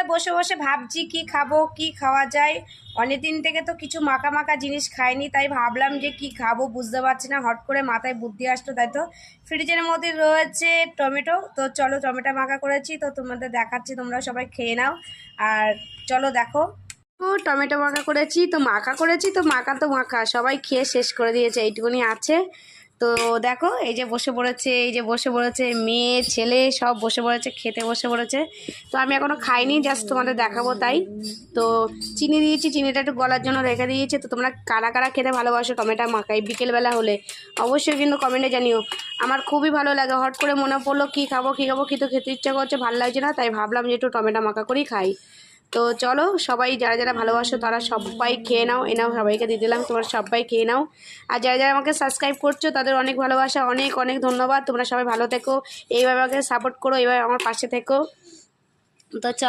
জায়গায় বসে বসে ভাবছি কি খাবো, কি খাওয়া যায়। অনেকদিন থেকে তো কিছু মাখা মাখা জিনিস খাইনি, তাই ভাবলাম যে কি খাবো বুঝতে পারছি না, হট করে মাথায় বুদ্ধি আসলো। তাই তো ফ্রিজের মধ্যে রয়েছে টমেটো, তো চলো টমেটো মাখা করেছি, তো তোমাদের দেখাচ্ছি, তোমরা সবাই খেয়ে নাও। আর চলো দেখো, ও টমেটো মাখা করেছি, তো মাখা করেছি, তো মাখা তো মাখা সবাই খেয়ে শেষ করে দিয়েছে, এইটুকুনি আছে। তো দেখো এই যে বসে পড়েছে, এই যে বসে পড়েছে মেয়ে ছেলে সব বসে পড়েছে, খেতে বসে পড়েছে। তো আমি এখনও খাইনি, জাস্ট তোমাদের দেখাবো তাই। তো চিনি দিয়েছি, চিনিটা একটু গলার জন্য রেখে দিয়েছি। তো তোমরা কারা কারা খেতে ভালোবাসো টমেটো মাখাই বিকেলবেলা হলে অবশ্যই কিন্তু কমেন্টে জানিও। আমার খুবই ভালো লাগে, হট করে মনে পড়লো কী খাবো কী খাবো, কিন্তু খেতে ইচ্ছা করছে, ভালো লাগছে না, তাই ভাবলাম যে একটু টমেটো মাখা করেই খাই। তো চলো সবাই যারা যারা ভালোবাসো তারা সবাই খেয়ে নাও, এ নাও সবাইকে দিয়ে দিলাম, তোমরা সবাই খেয়ে নাও। আর যারা যারা আমাকে সাবস্ক্রাইব করছো তাদের অনেক ভালোবাসা, অনেক অনেক ধন্যবাদ। তোমরা সবাই ভালো থেকো, এইভাবে আমাকে সাপোর্ট করো, এইভাবে আমার পাশে থেকো। তো